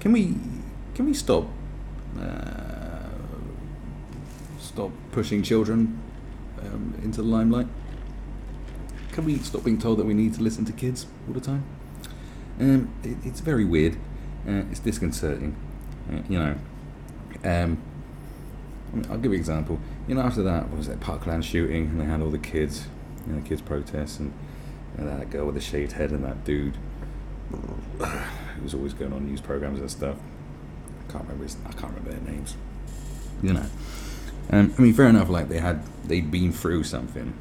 Can we stop pushing children into the limelight? Can we stop being told that we need to listen to kids all the time? It's very weird. It's disconcerting. I'll give you an example. After that, what was that Parkland shooting, and they had all the kids, kids protests, and that girl with the shaved head and that dude who was always going on news programs and stuff. I can't remember their names. Fair enough. Like they'd been through something,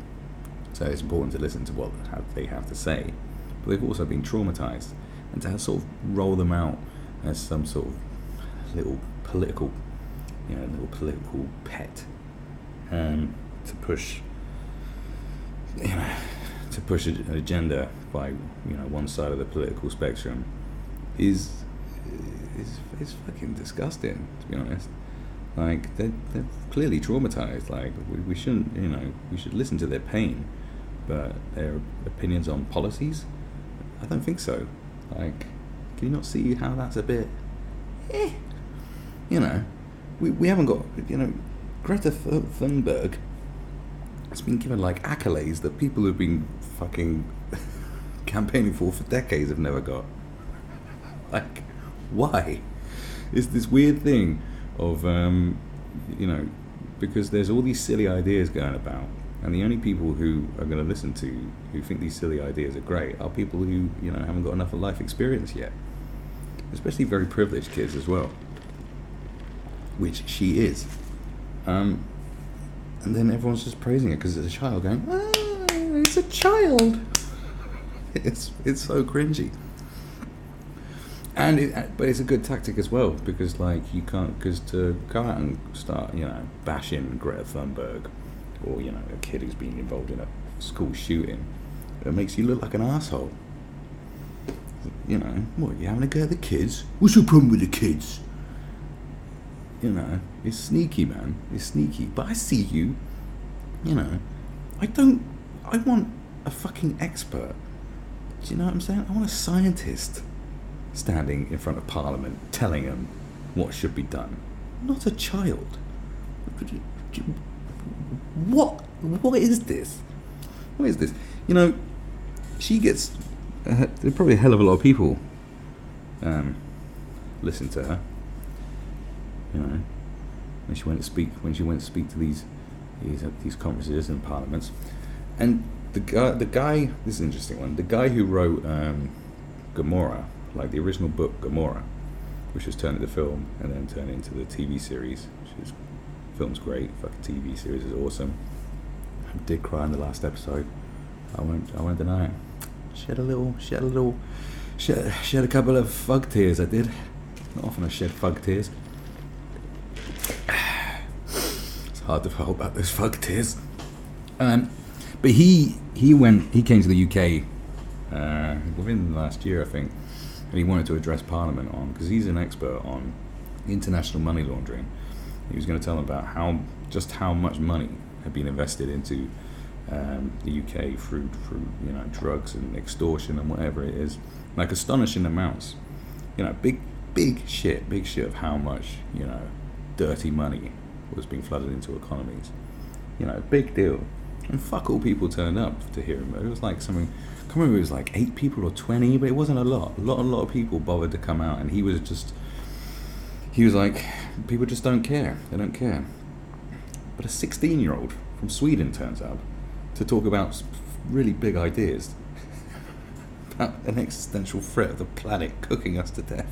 so it's important to listen to what they have to say. But they've also been traumatized, and to sort of roll them out as some sort of little political pet, to push an agenda by one side of the political spectrum is fucking disgusting, to be honest. Like they're clearly traumatized. Like we shouldn't, we should listen to their pain, but their opinions on policies, I don't think so. Like, can you not see how that's a bit? We haven't got, Greta Thunberg has been given like accolades that people who've been fucking campaigning for decades have never got. Like, why? It's this weird thing of, because there's all these silly ideas going about, and the only people who are going to listen to, who think these silly ideas are great, are people who, haven't got enough of life experience yet. Especially very privileged kids as well. Which she is. And then everyone's just praising it because it's a child, going, it's a child. It's so cringy. But it's a good tactic as well, because because to go out and start, bashing Greta Thunberg, or, a kid who's been involved in a school shooting, it makes you look like an asshole. What, you having a go at the kids? What's your problem with the kids? It's sneaky, man. It's sneaky. But I see you. I want a fucking expert. Do you know what I'm saying? I want a scientist standing in front of Parliament telling them what should be done. Not a child. What is this? What is this? She gets... there's probably a hell of a lot of people listen to her. When she went to speak to these conferences and parliaments, and the guy, this is an interesting one. The guy who wrote Gomorrah, like the original book Gomorrah, which was turned into film and then turned into the TV series. Film's great, fucking TV series is awesome. I did cry in the last episode. I won't deny it. Shed a couple of fug tears. I did. Not often I shed fug tears. It's hard to hold back those fug tears. But he came to the UK within the last year, I think, and he wanted to address Parliament on, because he's an expert on international money laundering. He was going to tell them about how much money had been invested into the UK through drugs and extortion and whatever it is, like astonishing amounts. Big shit of how much dirty money was being flooded into economies. Big deal. And fuck all people turned up to hear him. It was like something, I can't remember if it was like 8 people or 20, but it wasn't a lot. A lot of people bothered to come out, and he was like, people just don't care. They don't care. But a 16-year-old from Sweden turns up to talk about really big ideas about an existential threat of the planet cooking us to death.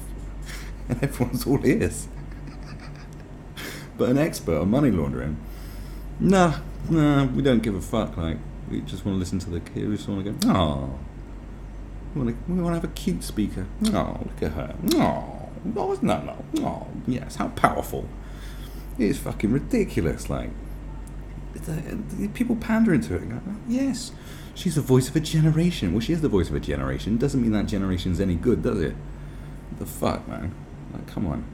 And everyone's all ears. But an expert on money laundering, nah, we don't give a fuck. Like, we just want to listen to the kid. We just want to go, oh, we want to have a cute speaker. Oh, look at her. Oh, no. Oh, yes, how powerful. It's fucking ridiculous. Like, people pandering to it. Go, oh, yes, she's the voice of a generation. Well, she is the voice of a generation. Doesn't mean that generation's any good, does it? What the fuck, man? Like, come on.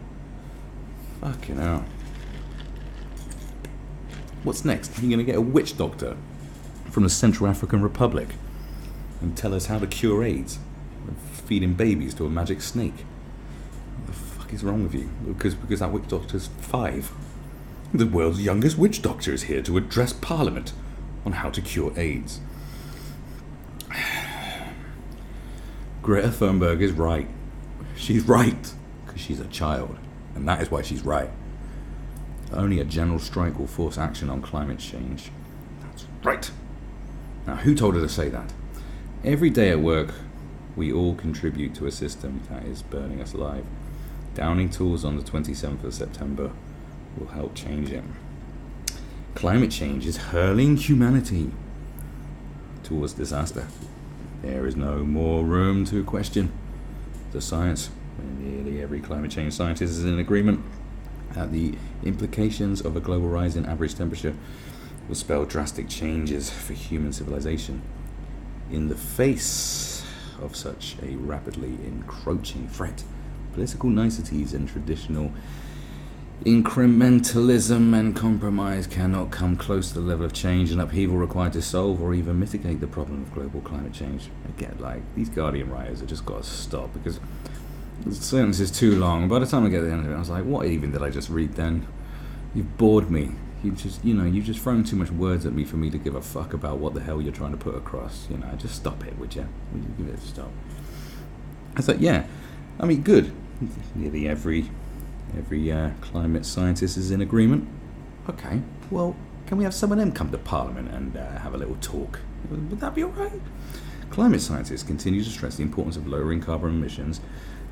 Fucking hell. What's next? Are you going to get a witch doctor from the Central African Republic and tell us how to cure AIDS and feeding babies to a magic snake? What the fuck fuck is wrong with you? Because that witch doctor's 5. The world's youngest witch doctor is here to address Parliament on how to cure AIDS. Greta Thunberg is right. She's right because she's a child, and that is why she's right. Only a general strike will force action on climate change. That's right. Now, who told her to say that? Every day at work, we all contribute to a system that is burning us alive. Downing tools on the 27th of September will help change it. Climate change is hurling humanity towards disaster. There is no more room to question the science. Nearly every climate change scientist is in agreement that the implications of a global rise in average temperature will spell drastic changes for human civilization. In the face of such a rapidly encroaching threat, political niceties and traditional incrementalism and compromise cannot come close to the level of change and upheaval required to solve or even mitigate the problem of global climate change. Again, these Guardian writers have just got to stop, because the sentence is too long. By the time I get to the end of it, I was like, what even did I just read then? You've bored me. You've just thrown too much words at me for me to give a fuck about what the hell you're trying to put across. Just stop it, would you? Would you give it a stop? I was like, yeah, good. Nearly every climate scientist is in agreement. Okay, well, can we have some of them come to Parliament and have a little talk? Would that be alright? Climate scientists continue to stress the importance of lowering carbon emissions.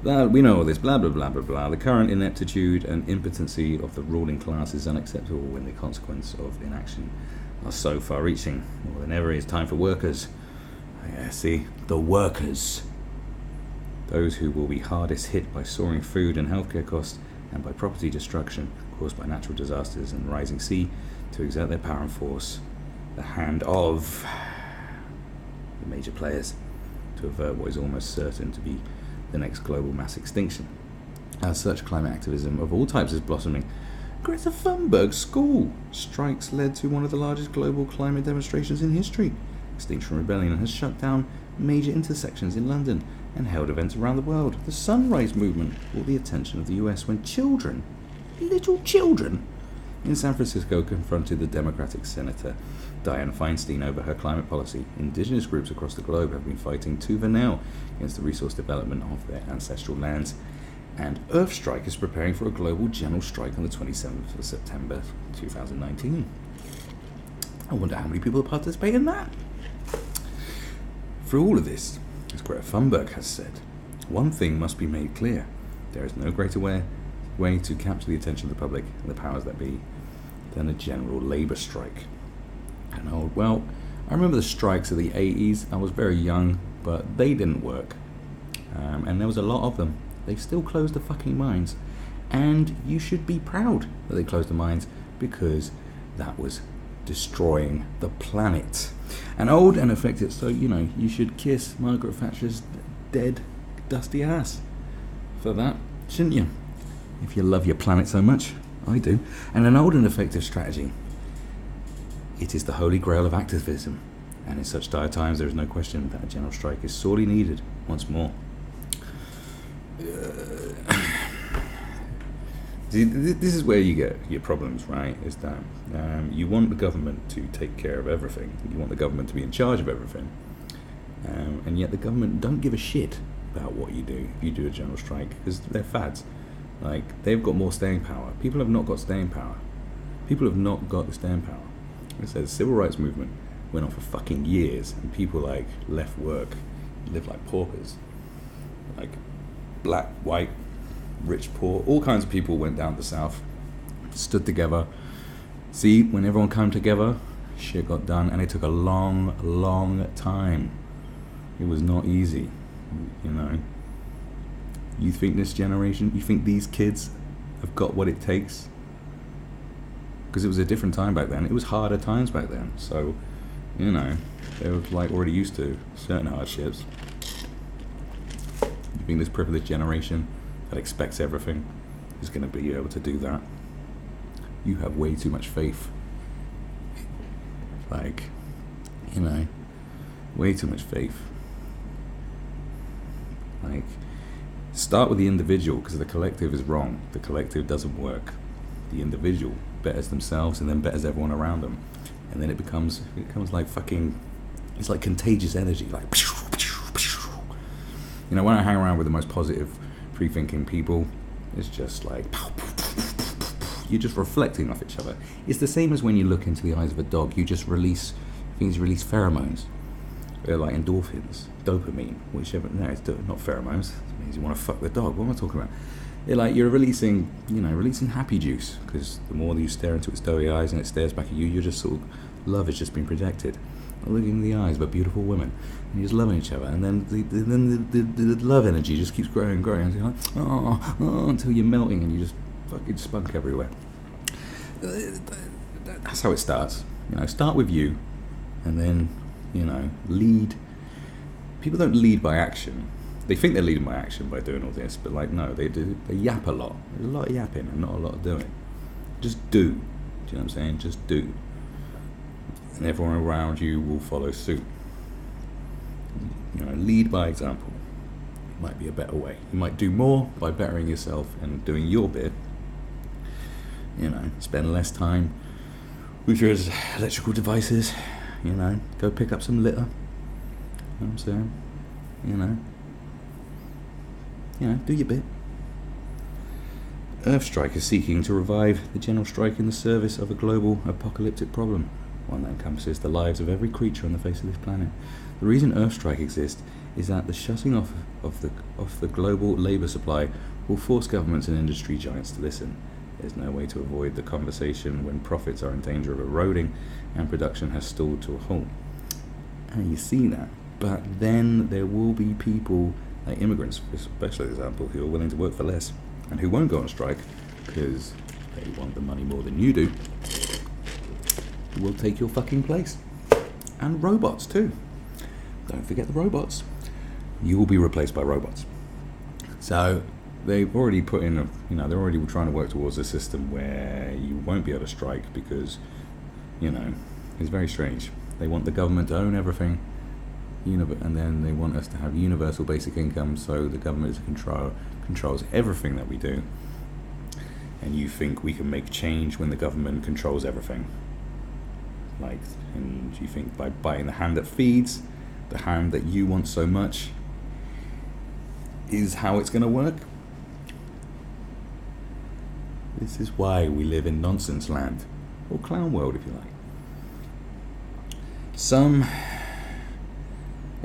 We know all this, blah, blah, blah, blah, blah. The current ineptitude and impotency of the ruling class is unacceptable when the consequence of inaction are so far-reaching. More than ever, it's time for workers. The workers. Those who will be hardest hit by soaring food and healthcare costs and by property destruction caused by natural disasters and rising sea to exert their power and force the hand of the major players to avert what is almost certain to be the next global mass extinction. As such, climate activism of all types is blossoming. Greta Thunberg's school strikes led to one of the largest global climate demonstrations in history. Extinction Rebellion has shut down major intersections in London and held events around the world. The Sunrise Movement brought the attention of the US when children, little children, in San Francisco confronted the Democratic Senator Dianne Feinstein over her climate policy. Indigenous groups across the globe have been fighting tooth and nail against the resource development of their ancestral lands, and Earthstrike is preparing for a global general strike on the 27th of September 2019. I wonder how many people participate in that. Through all of this, as Greta Thunberg has said, one thing must be made clear. There is no greater way to capture the attention of the public and the powers that be than a general labour strike. And I remember the strikes of the 80s. I was very young, but they didn't work. And there was a lot of them. They still closed the fucking mines. And you should be proud that they closed the mines, because that was destroying the planet. And old and effective, so you should kiss Margaret Thatcher's dead, dusty ass for that, shouldn't you? If you love your planet so much. I do. And an old and effective strategy. It is the holy grail of activism, and in such dire times there is no question that a general strike is sorely needed once more. This is where you get your problems, right? Is that you want the government to take care of everything. You want the government to be in charge of everything. And yet the government don't give a shit about what you do if you do a general strike, because they're fads. They've got more staying power. People have not got staying power. People have not got the staying power. It says the civil rights movement went on for fucking years, and people left work, lived like paupers. Black, white, rich, poor, all kinds of people went down to the south, stood together. See, when everyone came together, shit got done, and it took a long, long time. It was not easy, You think this generation, you think these kids have got what it takes? Because it was a different time back then. It was harder times back then. So, they were already used to certain hardships. You think this privileged generation that expects everything is going to be able to do that? You have way too much faith. Way too much faith. Start with the individual, because the collective is wrong. The collective doesn't work. The individual betters themselves and then betters everyone around them. And then it becomes like fucking, it's like contagious energy. Like, you know, when I hang around with the most positive, free-thinking people, it's just like, you're just reflecting off each other. It's the same as when you look into the eyes of a dog. You just release pheromones. They're like endorphins, dopamine, whichever. No, it's not pheromones. It means you want to fuck the dog. What am I talking about? They're like you're releasing happy juice, because the more that you stare into its doughy eyes and it stares back at you, you're just sort of, love is just being projected. Not looking in the eyes, but beautiful women, and you're just loving each other, and then the love energy just keeps growing and growing, and you're like, until you're melting and you just fucking spunk everywhere. That's how it starts. You know, start with you, and then, you know, lead. People don't lead by action. They think they're leading by action by doing all this, but like, no, they do. They yap a lot. There's a lot of yapping and not a lot of doing. Just do. Do you know what I'm saying? Just do. And everyone around you will follow suit. You know, lead by example. It might be a better way. You might do more by bettering yourself and doing your bit. You know, spend less time with your electrical devices. You know, go pick up some litter. You know what I'm saying? You know, do your bit. Earthstrike is seeking to revive the general strike in the service of a global apocalyptic problem, one that encompasses the lives of every creature on the face of this planet. The reason Earthstrike exists is that the shutting off of the global labour supply will force governments and industry giants to listen. There's no way to avoid the conversation when profits are in danger of eroding and production has stalled to a halt. And you see that. But then there will be people, like immigrants, especially example, who are willing to work for less and who won't go on strike because they want the money more than you do, who will take your fucking place. And robots too. Don't forget the robots. You will be replaced by robots. So they've already put in they're already trying to work towards a system where you won't be able to strike because, it's very strange. They want the government to own everything, and then they want us to have universal basic income, so the government controls everything that we do. And you think we can make change when the government controls everything. And you think by biting the hand that feeds, the hand that you want so much, is how it's going to work? This is why we live in nonsense land, or clown world if you like.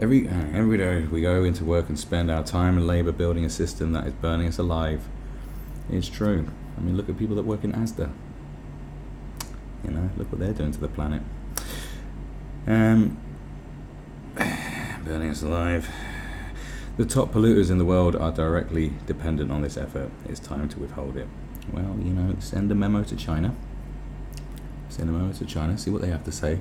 Every day we go into work and spend our time and labour building a system that is burning us alive. It's true. I mean, look at people that work in Asda. Look what they're doing to the planet. Burning us alive. The top polluters in the world are directly dependent on this effort. It's time to withhold it. Well, send a memo to China. See what they have to say.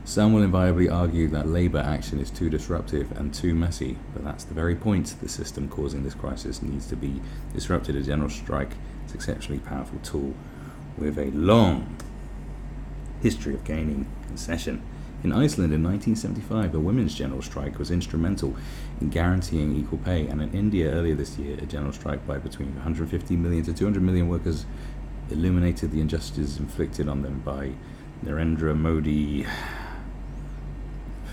Some will invariably argue that labour action is too disruptive and too messy, but that's the very point. The system causing this crisis needs to be disrupted. A general strike is an exceptionally powerful tool with a long history of gaining concession. In Iceland in 1975, a women's general strike was instrumental in guaranteeing equal pay, and in India earlier this year, a general strike by between 150 million to 200 million workers illuminated the injustices inflicted on them by Narendra Modi.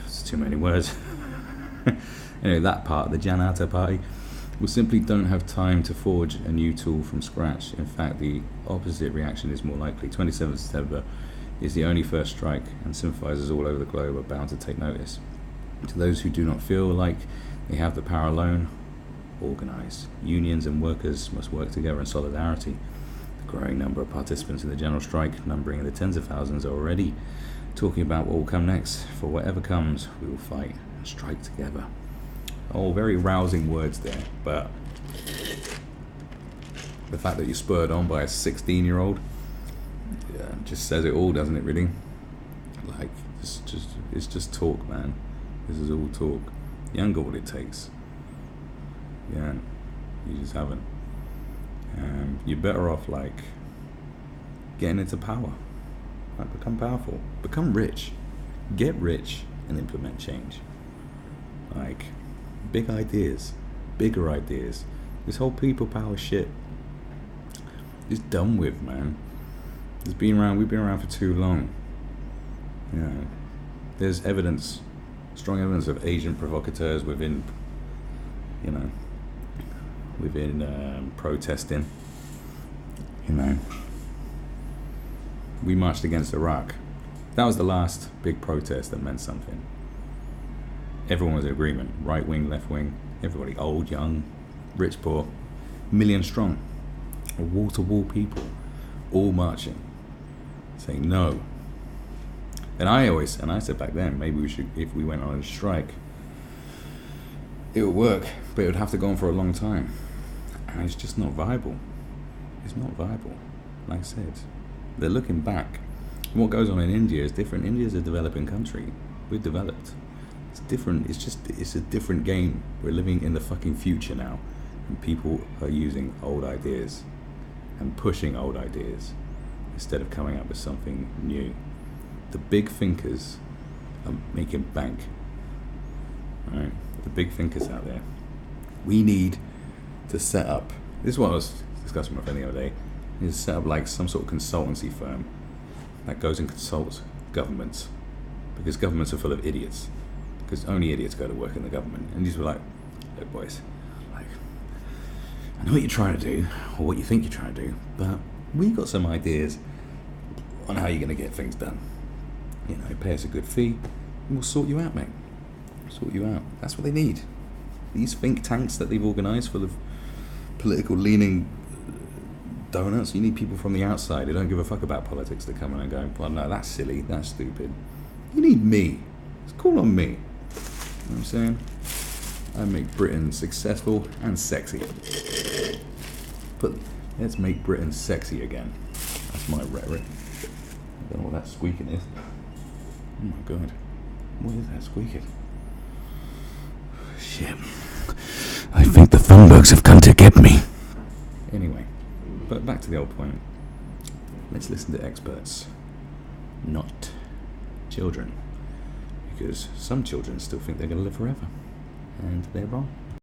It's too many words. Anyway, that part, the Janata Party, we simply don't have time to forge a new tool from scratch. In fact, the opposite reaction is more likely. 27th September is the only first strike, and sympathisers all over the globe are bound to take notice. To those who do not feel like they have the power alone, organise. Unions and workers must work together in solidarity. The growing number of participants in the general strike, numbering in the tens of thousands, are already talking about what will come next. For whatever comes, we will fight and strike together. Oh, very rousing words there, but the fact that you're spurred on by a 16-year-old just says it all, doesn't it, really? It's just talk, man. This is all talk. You haven't got what it takes. Yeah, you just haven't. You're better off, getting into power. Become powerful. Become rich. Get rich and implement change. Big ideas. Bigger ideas. This whole people power shit is done with, man. We've been around for too long. You know, there's evidence, strong evidence of Asian provocateurs within protesting. You know, we marched against Iraq. That was the last big protest that meant something. Everyone was in agreement, right wing, left wing, everybody, old, young, rich, poor, million strong, wall-to-wall people, all marching, saying no. And I said back then, maybe we should, if we went on a strike, it would work, but it would have to go on for a long time. And it's just not viable. It's not viable. Like I said, they're looking back. What goes on in India is different. India's a developing country. We're developed. It's different. It's a different game. We're living in the fucking future now. And people are using old ideas and pushing old ideas instead of coming up with something new. The big thinkers are making bank. Right? The big thinkers out there. We need to set up, this is what I was discussing with my friend the other day, we need to set up like some sort of consultancy firm that goes and consults governments, because governments are full of idiots, because only idiots go to work in the government. And these were like, look boys, like, I know what you're trying to do, or what you think you're trying to do, but we got some ideas on how you're going to get things done. You know, pay us a good fee, and we'll sort you out, mate. Sort you out. That's what they need. These think tanks that they've organised full of political leaning donuts, you need people from the outside who don't give a fuck about politics to come in and go, well, no, that's silly, that's stupid. You need me. It's call on me. You know what I'm saying? I make Britain successful and sexy. But let's make Britain sexy again. That's my rhetoric. I don't know what that squeaking is. Oh my god. What is that squeaking? Shit. I think the Thunbergs have come to get me. Anyway, but back to the old point. Let's listen to experts, not children. Because some children still think they're going to live forever. And they're wrong.